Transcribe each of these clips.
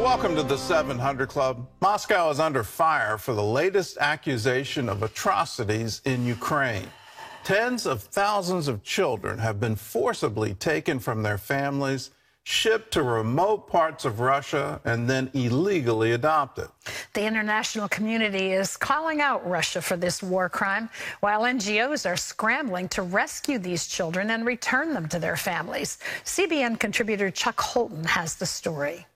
Welcome to the 700 Club. Moscow is under fire for the latest accusation of atrocities in Ukraine. Tens of thousands of children have been forcibly taken from their families, shipped to remote parts of Russia, and then illegally adopted. The international community is calling out Russia for this war crime, while NGOs are scrambling to rescue these children and return them to their families. CBN contributor Chuck Holton has the story.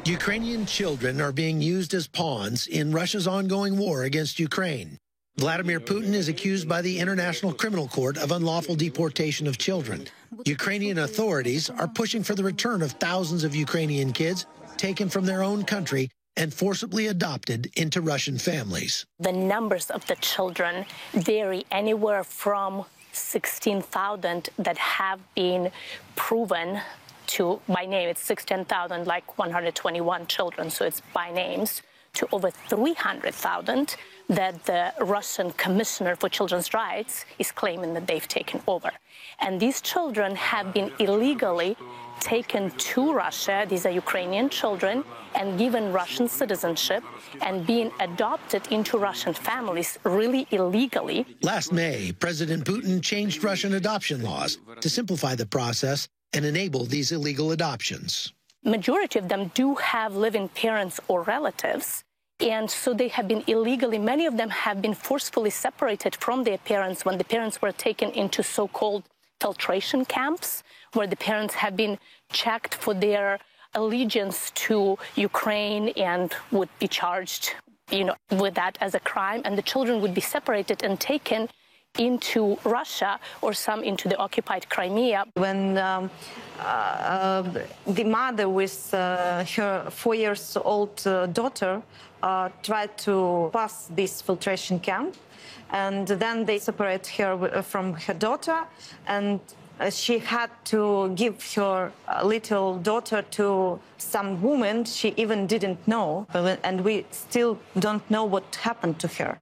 Ukrainian children are being used as pawns in Russia's ongoing war against Ukraine. Vladimir Putin is accused by the International Criminal Court of unlawful deportation of children. Ukrainian authorities are pushing for the return of thousands of Ukrainian kids taken from their own country and forcibly adopted into Russian families. The numbers of the children vary anywhere from 16,000 that have been proven to, by name, it's 16,000, like 121 children, so it's by names, to over 300,000 that the Russian Commissioner for Children's Rights is claiming that they've taken over. And these children have been illegally taken to Russia. These are Ukrainian children, and given Russian citizenship and being adopted into Russian families really illegally. Last May, President Putin changed Russian adoption laws to simplify the process and enable these illegal adoptions. Majority of them do have living parents or relatives, and so they have been illegally, many of them have been forcefully separated from their parents when the parents were taken into so-called filtration camps, where the parents have been checked for their allegiance to Ukraine and would be charged, with that as a crime, and the children would be separated and taken into Russia or some into the occupied Crimea. When the mother with her 4-year-old daughter tried to pass this filtration camp, and then they separate her from her daughter, and she had to give her little daughter to some woman she even didn't know, and we still don't know what happened to her.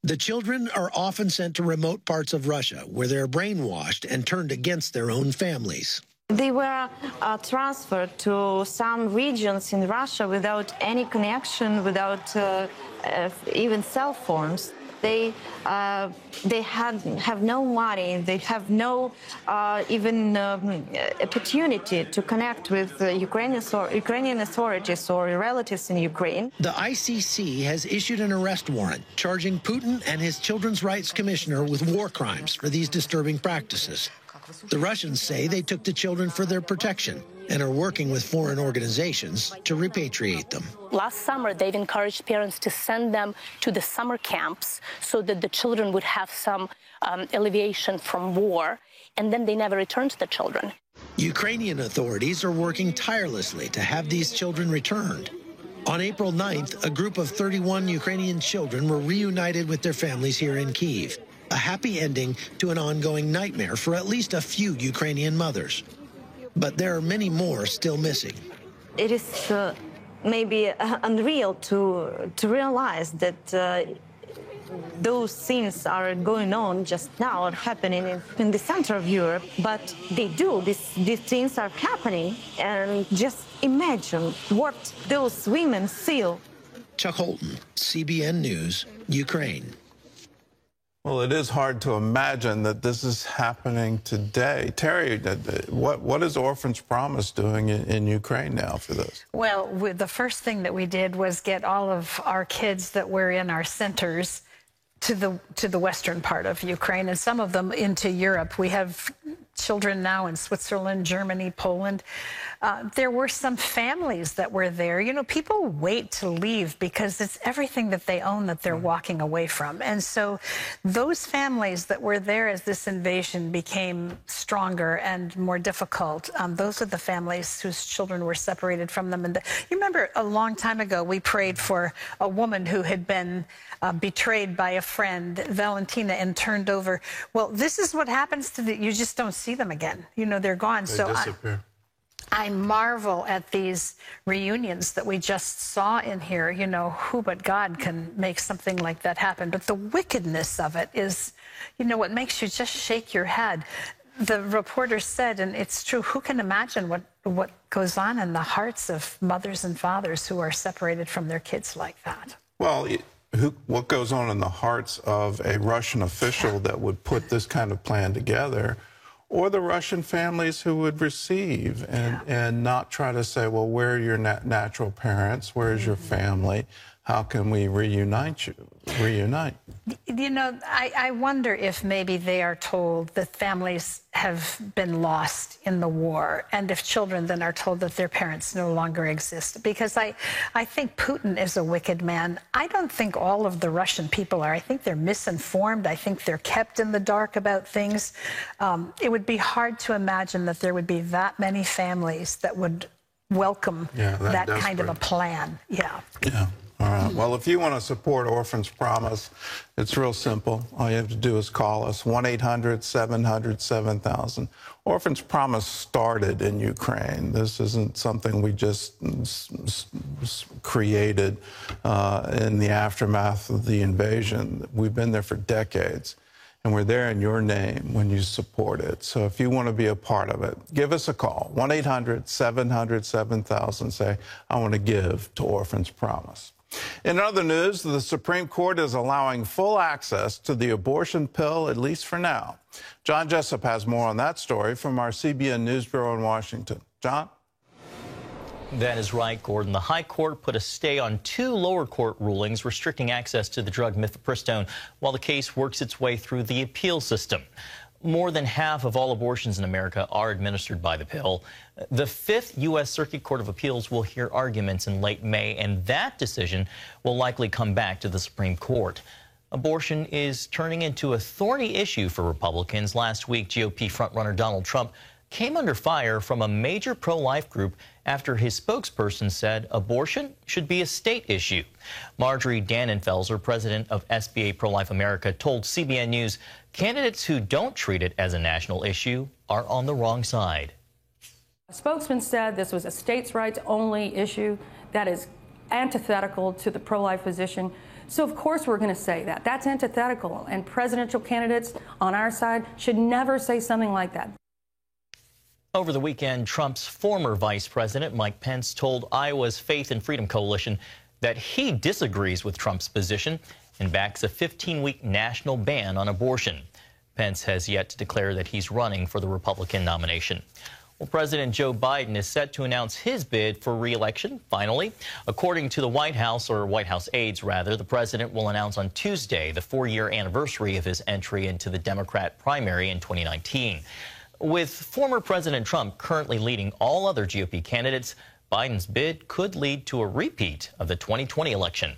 The children are often sent to remote parts of Russia where they're brainwashed and turned against their own families. They were transferred to some regions in Russia without any connection, without even cell phones. They have no money. They have no even opportunity to connect with Ukrainian authorities or relatives in Ukraine. The ICC has issued an arrest warrant charging Putin and his Children's Rights Commissioner with war crimes for these disturbing practices. The Russians say they took the children for their protection and are working with foreign organizations to repatriate them. Last summer, they've encouraged parents to send them to the summer camps so that the children would have some alleviation from war, and then they never returned the children. Ukrainian authorities are working tirelessly to have these children returned. On April 9th, a group of 31 Ukrainian children were reunited with their families here in Kyiv, a happy ending to an ongoing nightmare for at least a few Ukrainian mothers. But there are many more still missing. It is maybe unreal to realize that those things are going on just now, are happening in the center of Europe, but they do. These things are happening, and just imagine what those women feel. Chuck Holton, CBN News, Ukraine. Well, it is hard to imagine that this is happening today. Terry, what is Orphans Promise doing in Ukraine now for this? Well, the first thing that we did was get all of our kids that were in our centers to the western part of Ukraine, and some of them into Europe. We have children now in Switzerland, Germany, Poland. There were some families that were there. People wait to leave because it's everything that they own that they're walking away from. And so those families that were there as this invasion became stronger and more difficult, those are the families whose children were separated from them. And you remember a long time ago, we prayed for a woman who had been betrayed by a friend, Valentina, and turned over. Well, this is what happens to you just don't see them again. They're gone. They disappear. I marvel at these reunions that we just saw in here. Who but God can make something like that happen? But the wickedness of it is, what makes you just shake your head. the reporter said, and it's true, who can imagine what goes on in the hearts of mothers and fathers who are separated from their kids like that? Well, what goes on in the hearts of a Russian official that would put this kind of plan together, or the Russian families who would receive and not try to say, well, where are your natural parents? Where's your family? How can we reunite you? You know, I wonder if maybe they are told that families have been lost in the war, and if children then are told that their parents no longer exist. Because I think Putin is a wicked man. I don't think all of the Russian people are. I think they're misinformed. I think they're kept in the dark about things. It would be hard to imagine that there would be that many families that would welcome that kind of a plan. Yeah. All right. Well, if you want to support Orphans Promise, it's real simple. All you have to do is call us, 1-800-700-7000. Orphans Promise started in Ukraine. This isn't something we just created in the aftermath of the invasion. We've been there for decades, and we're there in your name when you support it. So if you want to be a part of it, give us a call, 1-800-700-7000. Say, I want to give to Orphans Promise. In other news, the Supreme Court is allowing full access to the abortion pill, at least for now. John Jessup has more on that story from our CBN News Bureau in Washington. John? That is right, Gordon. The High Court put a stay on 2 lower court rulings restricting access to the drug mifepristone while the case works its way through the appeal system. More than half of all abortions in America are administered by the pill. The 5th U.S. Circuit Court of Appeals will hear arguments in late May, and that decision will likely come back to the Supreme Court. Abortion is turning into a thorny issue for Republicans. Last week, GOP frontrunner Donald Trump came under fire from a major pro-life group after his spokesperson said abortion should be a state issue. Marjorie Dannenfelser, president of SBA Pro-Life America, told CBN News candidates who don't treat it as a national issue are on the wrong side. A spokesman said this was a states' rights only issue. That is antithetical to the pro-life position. So, of course, we're going to say that. That's antithetical. And presidential candidates on our side should never say something like that. Over the weekend, Trump's former vice president, Mike Pence, told Iowa's Faith and Freedom Coalition that he disagrees with Trump's position and backs a 15-week national ban on abortion. Pence has yet to declare that he's running for the Republican nomination. Well, President Joe Biden is set to announce his bid for re-election, finally. According to the White House, or White House aides, rather, the president will announce on Tuesday the 4-year anniversary of his entry into the Democrat primary in 2019. With former President Trump currently leading all other GOP candidates, Biden's bid could lead to a repeat of the 2020 election.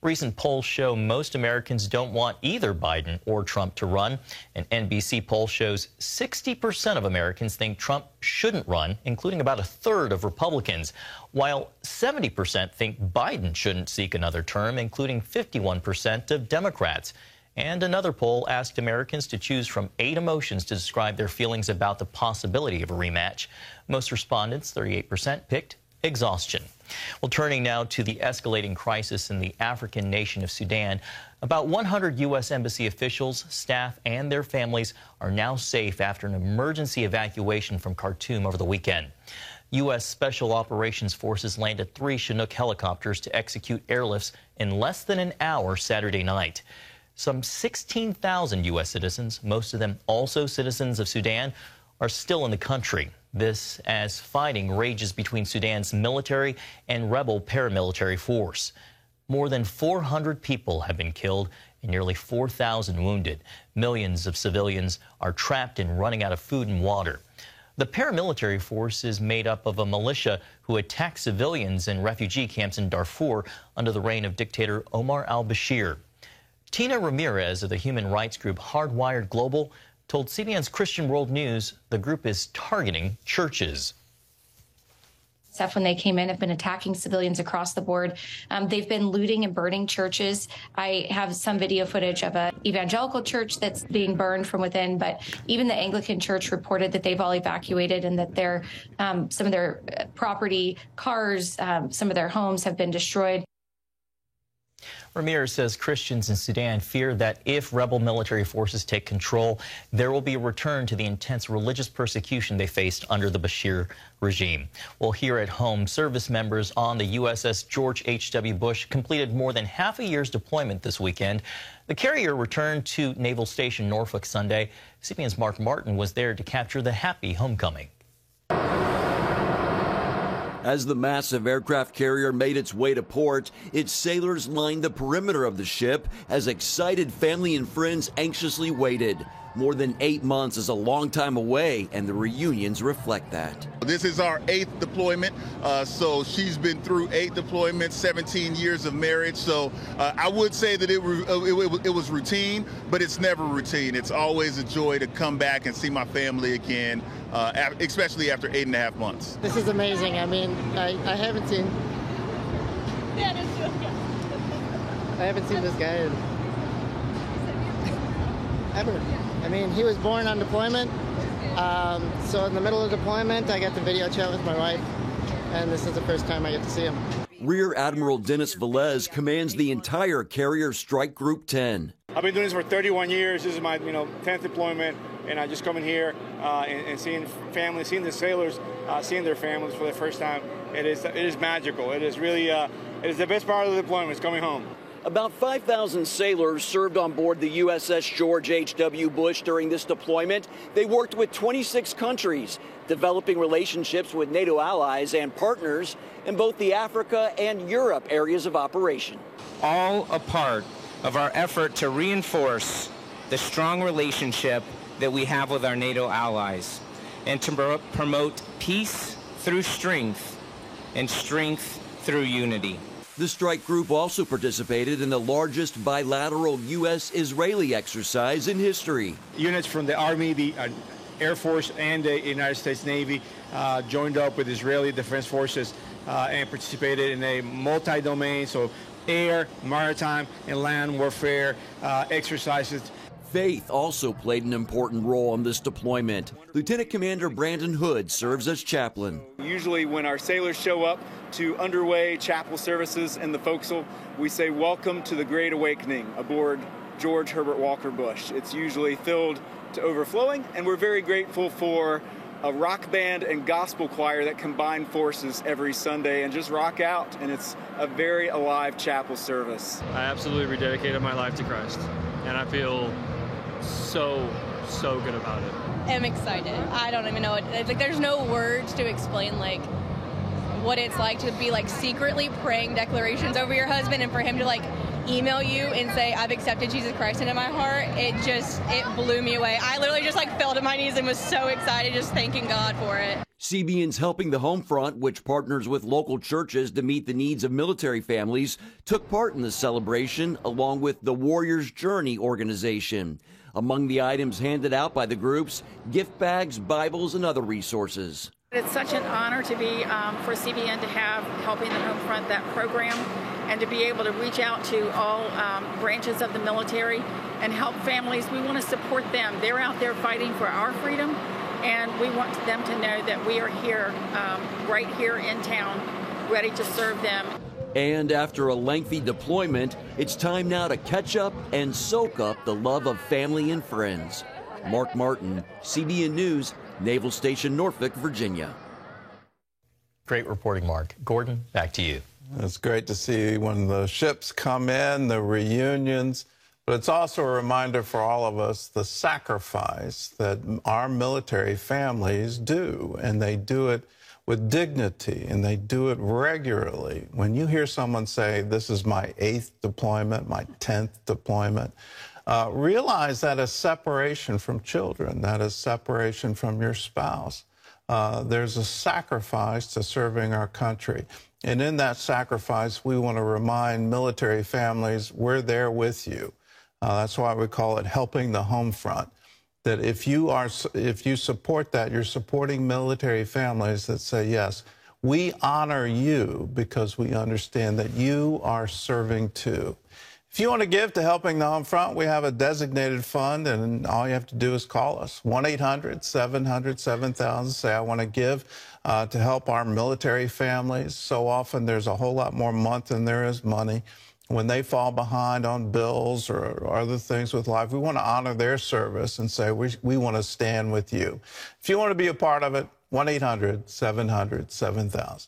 Recent polls show most Americans don't want either Biden or Trump to run. An NBC poll shows 60% of Americans think Trump shouldn't run, including about 1/3 of Republicans, while 70% think Biden shouldn't seek another term, including 51% of Democrats. And another poll asked Americans to choose from 8 emotions to describe their feelings about the possibility of a rematch. Most respondents, 38%, picked exhaustion. Well, turning now to the escalating crisis in the African nation of Sudan, about 100 U.S. embassy officials, staff, and their families are now safe after an emergency evacuation from Khartoum over the weekend. U.S. Special Operations Forces landed 3 Chinook helicopters to execute airlifts in less than an hour Saturday night. Some 16,000 U.S. citizens, most of them also citizens of Sudan, are still in the country. This as fighting rages between Sudan's military and rebel paramilitary force. More than 400 people have been killed and nearly 4,000 wounded. Millions of civilians are trapped and running out of food and water. The paramilitary force is made up of a militia who attacked civilians in refugee camps in Darfur under the reign of dictator Omar al-Bashir. Tina Ramirez of the human rights group Hardwired Global told CBN's Christian World News the group is targeting churches. When they came in, have been attacking civilians across the board. They've been looting and burning churches. I have some video footage of an evangelical church that's being burned from within, but even the Anglican church reported that they've all evacuated and that their some of their property, cars, some of their homes have been destroyed. Ramirez says Christians in Sudan fear that if rebel military forces take control, there will be a return to the intense religious persecution they faced under the Bashir regime. Well, here at home, service members on the USS George H.W. Bush completed more than half a year's deployment this weekend. The carrier returned to Naval Station Norfolk Sunday. CBN's Mark Martin was there to capture the happy homecoming. As the massive aircraft carrier made its way to port, its sailors lined the perimeter of the ship as excited family and friends anxiously waited. More than 8 months is a long time away, and the reunions reflect that. This is our 8th deployment, so she's been through 8 deployments, 17 years of marriage. So I would say that it was routine, but it's never routine. It's always a joy to come back and see my family again, especially after 8.5 months. This is amazing. I mean, I haven't seen this guy ever. I mean, he was born on deployment, so in the middle of deployment, I got the video chat with my wife, and this is the first time I get to see him. Rear Admiral Dennis Velez commands the entire Carrier Strike Group 10. I've been doing this for 31 years. This is my 10th deployment, and I just come in here and seeing family, seeing the sailors, seeing their families for the first time. It is magical. It is really it is the best part of the deployment is coming home. About 5,000 sailors served on board the USS George H.W. Bush during this deployment. They worked with 26 countries, developing relationships with NATO allies and partners in both the Africa and Europe areas of operation. All a part of our effort to reinforce the strong relationship that we have with our NATO allies and to promote peace through strength and strength through unity. The strike group also participated in the largest bilateral U.S.-Israeli exercise in history. Units from the Army, the Air Force, and the United States Navy joined up with Israeli Defense Forces and participated in a multi-domain, so air, maritime, and land warfare exercises. Faith also played an important role in this deployment. Lieutenant Commander Brandon Hood serves as chaplain. Usually when our sailors show up to underway chapel services in the forecastle, we say, "Welcome to the Great Awakening" aboard George Herbert Walker Bush. It's usually filled to overflowing, and we're very grateful for a rock band and gospel choir that combine forces every Sunday and just rock out, and it's a very alive chapel service. I absolutely rededicated my life to Christ, and I feel so good about it. I'm excited. I don't even know. It's like there's no words to explain like what it's like to be like secretly praying declarations over your husband, and for him to like email you and say, "I've accepted Jesus Christ into my heart." It blew me away. I literally just like fell to my knees and was so excited, just thanking God for it. CBN's Helping the Home Front, which partners with local churches to meet the needs of military families, took part in the celebration along with the Warrior's Journey organization. Among the items handed out by the groups, gift bags, Bibles, and other resources. It's such an honor to be for CBN to have Helping the Home Front, that program, and to be able to reach out to all branches of the military and help families. We want to support them. They're out there fighting for our freedom, and we want them to know that we are here, right here in town, ready to serve them. And after a lengthy deployment, it's time now to catch up and soak up the love of family and friends. Mark Martin, CBN News, Naval Station, Norfolk, Virginia. Great reporting, Mark. Gordon, back to you. It's great to see when the ships come in, the reunions, but it's also a reminder for all of us the sacrifice that our military families do, and they do it with dignity, and they do it regularly. When you hear someone say, "This is my 8th deployment, my 10th deployment," realize that is separation from children, that is separation from your spouse. There's a sacrifice to serving our country. And in that sacrifice, we want to remind military families, we're there with you. That's why we call it Helping the Home Front. That if you support that, you're supporting military families that say, yes, we honor you because we understand that you are serving too. If you want to give to Helping the Home Front, we have a designated fund, and all you have to do is call us, 1-800-700-7000. Say, I want to give to help our military families. So often there's a whole lot more month than there is money. when they fall behind on bills or other things with life, we want to honor their service and say, we want to stand with you. If you want to be a part of it, 1-800-700-7000.